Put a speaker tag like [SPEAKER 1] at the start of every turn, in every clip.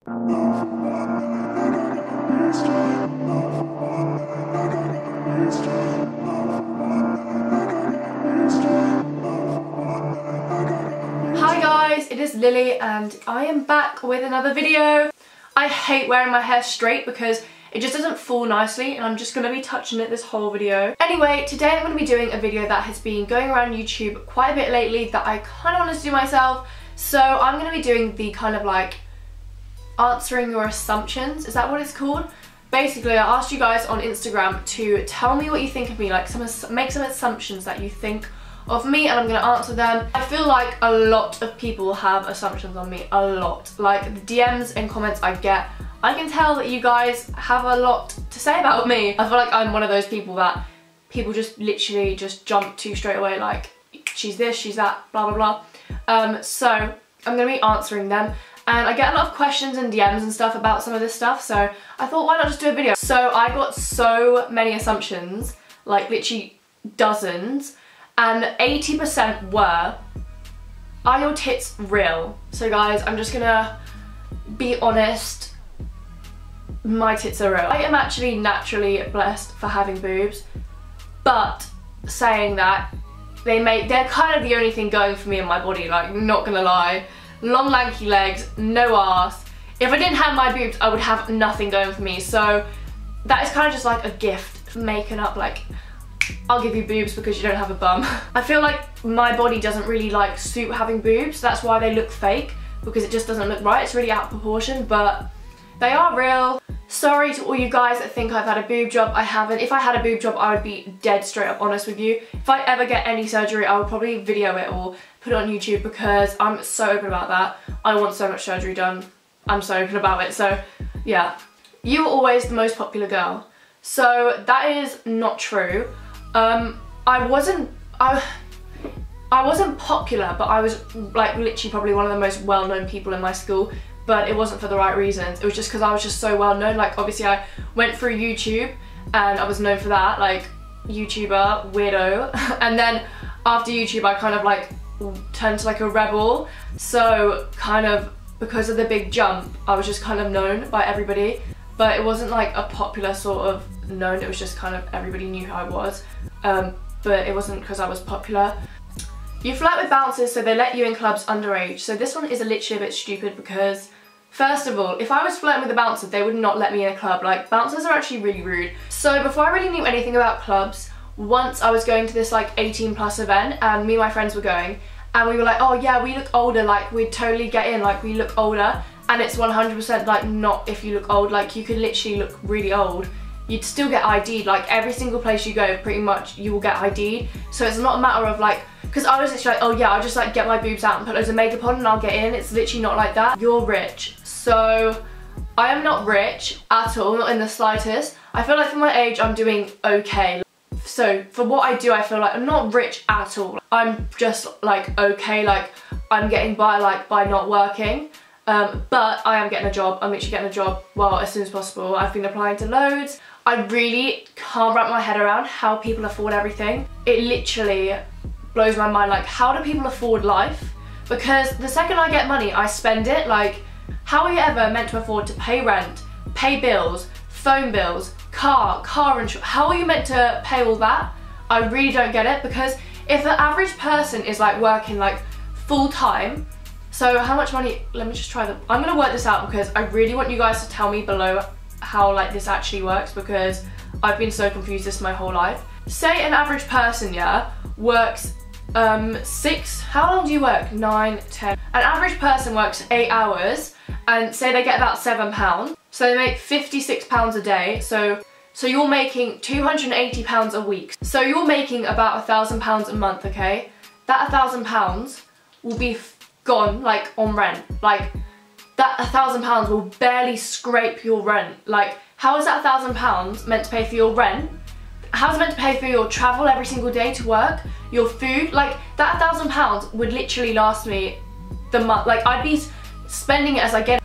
[SPEAKER 1] Hi guys, it is Lily and I am back with another video. I hate wearing my hair straight because it just doesn't fall nicely and I'm just going to be touching it this whole video. Anyway, today I'm going to be doing a video that has been going around YouTube quite a bit lately that I kind of wanted to do myself. So I'm going to be doing the kind of like answering your assumptions. Is that what it's called? Basically, I asked you guys on Instagram to tell me what you think of me, like make some assumptions that you think of me, and I'm going to answer them. I feel like a lot of people have assumptions on me, a lot. Like the DMs and comments I get, I can tell that you guys have a lot to say about me. I feel like I'm one of those people that people just literally just jump to straight away, like she's this, she's that, blah blah blah. So I'm going to be answering them. And I get a lot of questions and DMs and stuff about some of this stuff, so I thought why not just do a video. So I got so many assumptions, like literally dozens, and 80% were, are your tits real? So guys, I'm just gonna be honest, my tits are real. I am actually naturally blessed for having boobs, but saying that, they're kind of the only thing going for me in my body, like not gonna lie. Long lanky legs, no ass. If I didn't have my boobs, I would have nothing going for me. So that is kind of just like a gift, making up like, I'll give you boobs because you don't have a bum. I feel like my body doesn't really like suit having boobs. That's why they look fake, because it just doesn't look right. It's really out of proportion, but they are real. Sorry to all you guys that think I've had a boob job. I haven't. If I had a boob job, I would be dead straight up honest with you. If I ever get any surgery, I would probably video it or put it on YouTube because I'm so open about that. I want so much surgery done. I'm so open about it. So yeah, you were always the most popular girl. So that is not true. I wasn't popular, but I was like literally probably one of the most well-known people in my school. But it wasn't for the right reasons. It was just because I was just so well known. Like obviously I went through YouTube and I was known for that, like YouTuber, weirdo. And then after YouTube I kind of like turned to like a rebel. So kind of because of the big jump, I was just kind of known by everybody. But it wasn't like a popular sort of known, it was just kind of everybody knew who I was. But it wasn't because I was popular. You flirt with bouncers so they let you in clubs underage. So this one is literally a bit stupid because, first of all, if I was flirting with a bouncer, they would not let me in a club. Like, bouncers are actually really rude. So before I really knew anything about clubs, once I was going to this like 18+ event and me and my friends were going, and we were like, oh yeah, we look older, like we'd totally get in, like we look older. And it's 100% like not if you look old, like you could literally look really old. You'd still get ID'd, like every single place you go, pretty much you will get ID'd. So it's not a matter of like, because I was literally like, oh yeah, I'll just like get my boobs out and put loads of makeup on and I'll get in. It's literally not like that. You're rich. So I am not rich at all, not in the slightest. I feel like for my age, I'm doing okay. So for what I do, I feel like I'm not rich at all. I'm just like okay, like I'm getting by like by not working. But I am getting a job. I'm literally getting a job, well, as soon as possible. I've been applying to loads. I really can't wrap my head around how people afford everything. It literally blows my mind, like how do people afford life? Because the second I get money, I spend it. Like, how are you ever meant to afford to pay rent, pay bills, phone bills, car insurance? How are you meant to pay all that? I really don't get it, because if the average person is like working like full time, so how much money, let me just try them. I'm gonna work this out because I really want you guys to tell me below how like this actually works, because I've been so confused this my whole life. Say an average person, yeah, works how long do you work? 9, 10. An average person works 8 hours and say they get about £7. So they make £56 a day. So you're making £280 a week. So you're making about £1,000 a month, okay? That £1,000 will be gone like on rent. Like that £1,000 will barely scrape your rent. Like how is that £1,000 meant to pay for your rent? How's it meant to pay for your travel every single day to work? Your food? Like that £1,000 would literally last me the month. Like I'd be spending it as I get.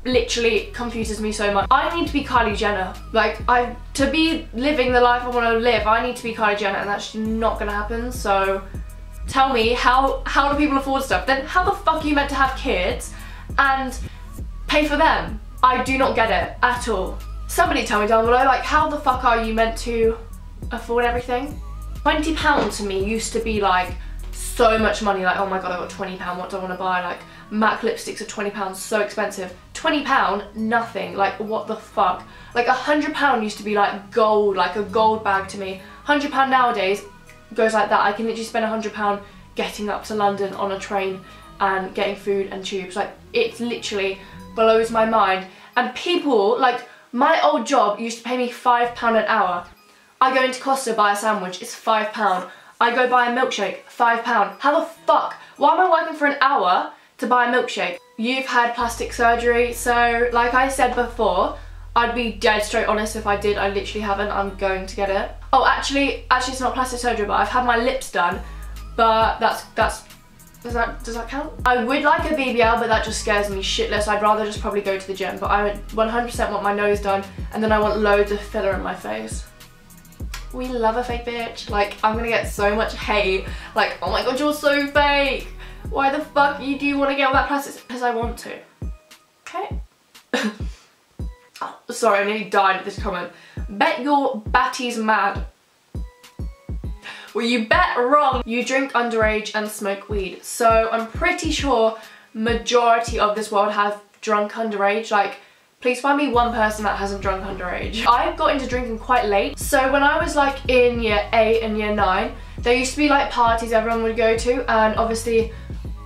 [SPEAKER 1] Literally confuses me so much. I need to be Kylie Jenner. Like to be living the life I want to live, I need to be Kylie Jenner, and that's not gonna happen. So tell me, how do people afford stuff? Then how the fuck are you meant to have kids and pay for them. I do not get it at all. Somebody tell me down below, like, how the fuck are you meant to afford everything? £20 to me used to be like so much money, like, oh my god, I got £20, what do I want to buy? Like, MAC lipsticks are £20, so expensive. £20, nothing, like, what the fuck? Like, £100 used to be like gold, like a gold bag to me. £100 nowadays goes like that. I can literally spend £100 getting up to London on a train and getting food and tubes. Like, it literally blows my mind. And people, like, my old job used to pay me £5 an hour. I go into Costa, buy a sandwich, it's £5. I go buy a milkshake, £5. How the fuck? Why am I working for an hour to buy a milkshake? You've had plastic surgery, so like I said before, I'd be dead straight honest if I did. I literally haven't. I'm going to get it. Oh, actually it's not plastic surgery, but I've had my lips done. But does that count? I would like a BBL, but that just scares me shitless. I'd rather just probably go to the gym. But I 100% want my nose done, and then I want loads of filler in my face. We love a fake bitch. Like, I'm gonna get so much hate. Like, oh my god, you're so fake. Why the fuck do you want to get all that plastic? Because I want to. Okay. Oh, sorry, I nearly died at this comment. Bet your batty's mad. Well, you bet wrong. You drink underage and smoke weed. So I'm pretty sure majority of this world have drunk underage. Like, please find me one person that hasn't drunk underage. I got into drinking quite late. So when I was like in year 8 and year 9, there used to be like parties everyone would go to, and obviously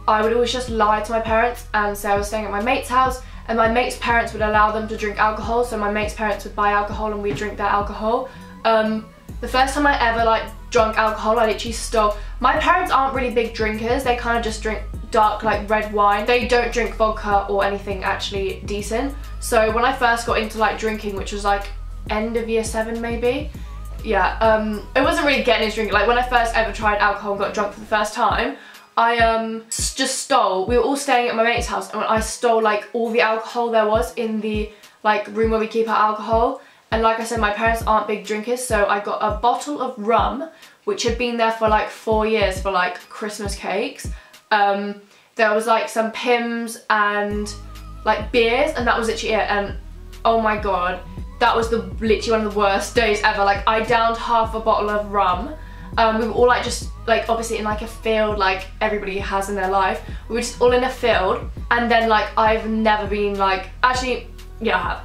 [SPEAKER 1] I would always just lie to my parents and say I was staying at my mate's house, and my mate's parents would allow them to drink alcohol, so my mate's parents would buy alcohol and we'd drink that alcohol. The first time I ever like drunk alcohol, I literally stole. My parents aren't really big drinkers, they kind of just drink dark like red wine. They don't drink vodka or anything actually decent. So when I first got into like drinking, which was like end of year 7 maybe, yeah, it wasn't really getting into drinking. Like when I first ever tried alcohol and got drunk for the first time, I just stole. We were all staying at my mate's house, and I stole like all the alcohol there was in the like room where we keep our alcohol. And like I said, my parents aren't big drinkers, so I got a bottle of rum, which had been there for like 4 years for like Christmas cakes. There was like some Pims and like beers, and that was literally it. And oh my god, that was literally one of the worst days ever. Like, I downed half a bottle of rum. We were all like just like obviously in like a field like everybody has in their life. We were just all in a field, and then like I've never been like, actually yeah, I have.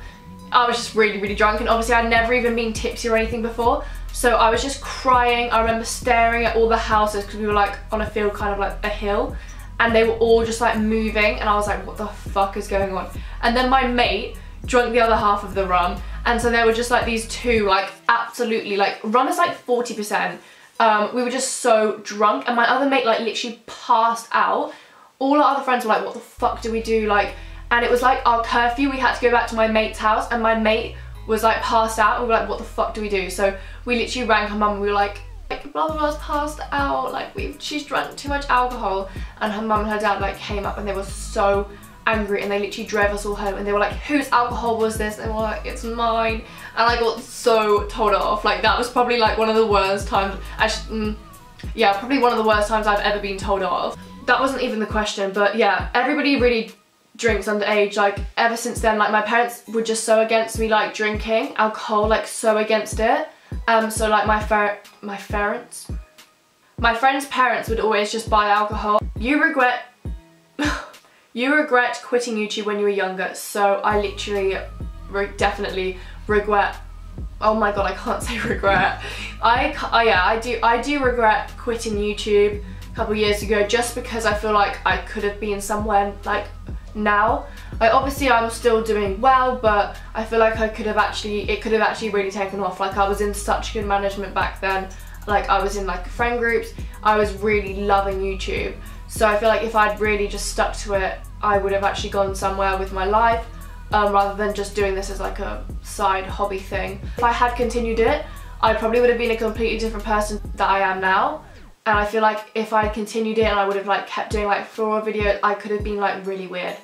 [SPEAKER 1] I was just really, really drunk, and obviously I'd never even been tipsy or anything before. So I was just crying. I remember staring at all the houses, because we were like on a field, kind of like a hill, and they were all just like moving, and I was like, what the fuck is going on? And then my mate drank the other half of the rum, and so there were just like these two, like absolutely, like rum is like 40%. We were just so drunk, and my other mate like literally passed out. All our other friends were like, what the fuck do we do? Like, and it was like our curfew, we had to go back to my mate's house, and my mate was like passed out, and we were like, what the fuck do we do? So we literally rang her mum, and we were like blah blah blah's passed out, like she's drunk too much alcohol. And her mum and her dad like came up, and they were so angry, and they literally drove us all home, and they were like, whose alcohol was this? And we were like, it's mine. And I got so told off. Like, that was probably like one of the worst times, actually, yeah, probably one of the worst times I've ever been told off. That wasn't even the question, but yeah, everybody really drinks underage. Like, ever since then, like my parents were just so against me like drinking alcohol, like so against it. So like my friends' parents would always just buy alcohol. You regret quitting YouTube when you were younger. So I literally definitely regret. Oh my god, I can't say regret. I do regret quitting YouTube a couple years ago, just because I feel like I could have been somewhere like now. Like, obviously I'm still doing well, but I feel like it could have actually really taken off. Like, I was in such good management back then. Like, I was in like friend groups. I was really loving YouTube. So I feel like if I'd really just stuck to it, I would have actually gone somewhere with my life, rather than just doing this as like a side hobby thing. If I had continued it, I probably would have been a completely different person that I am now. And I feel like if I continued it and I would have like kept doing like floral videos, I could have been like really weird.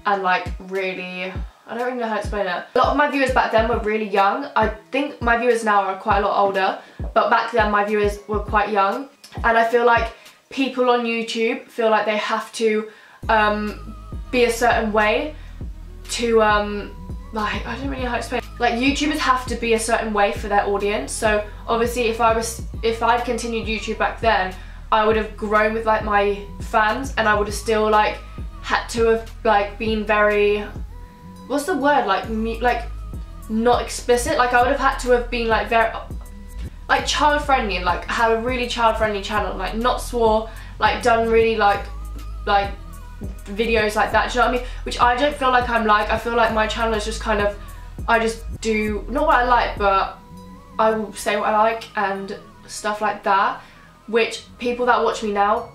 [SPEAKER 1] And like really, I don't really know how to explain it. A lot of my viewers back then were really young. I think my viewers now are quite a lot older, but back then my viewers were quite young. And I feel like people on YouTube feel like they have to be a certain way to like, I don't really know how to explain. Like, YouTubers have to be a certain way for their audience. So obviously if I'd continued YouTube back then, I would have grown with like my fans, and I would have still like had to have like been very, what's the word, like not explicit. Like, I would have had to have been like very like child friendly, and like have a really child friendly channel, like not swore, like done really like videos like that, do you know what I mean? Which I don't feel like I'm like. I feel like my channel is just kind of, I just do not what I like, but I will say what I like and stuff like that, which people that watch me now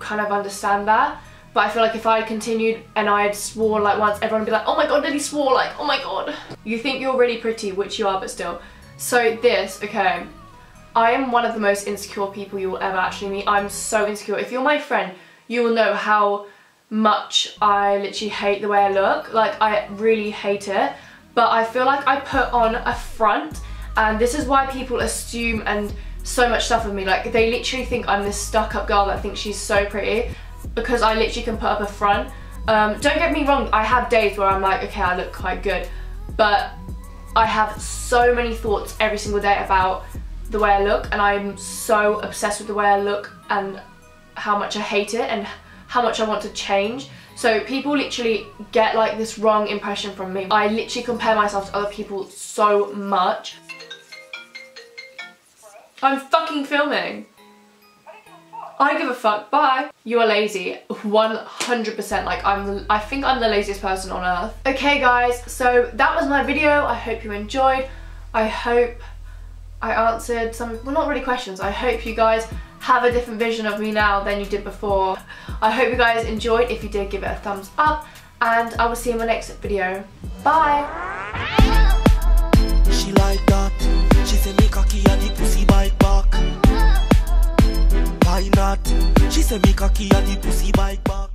[SPEAKER 1] kind of understand that. But I feel like if I had continued and I had sworn like once, everyone would be like, oh my god, did he swore? Like, oh my god. You think you're really pretty, which you are, but still. So this, okay, I am one of the most insecure people you will ever actually meet. I'm so insecure. If you're my friend, you will know how much I literally hate the way I look. Like, I really hate it. But I feel like I put on a front, and this is why people assume and so much stuff of me. Like, they literally think I'm this stuck-up girl that thinks she's so pretty, because I literally can put up a front. Don't get me wrong, I have days where I'm like, okay, I look quite good, but I have so many thoughts every single day about the way I look, and I'm so obsessed with the way I look and how much I hate it and how much I want to change. So people literally get like this wrong impression from me. I literally compare myself to other people so much. I'm fucking filming. I give a fuck, bye. You are lazy, 100%. Like, I think I'm the laziest person on earth. Okay guys, so that was my video. I hope you enjoyed. I hope I answered some, well, not really questions. I hope you guys have a different vision of me now than you did before. I hope you guys enjoyed. If you did, give it a thumbs up, and I will see you in my next video. Bye.
[SPEAKER 2] She like that. She say me cocky and the pussy bite back. Why not? She say me cocky and the pussy bite back.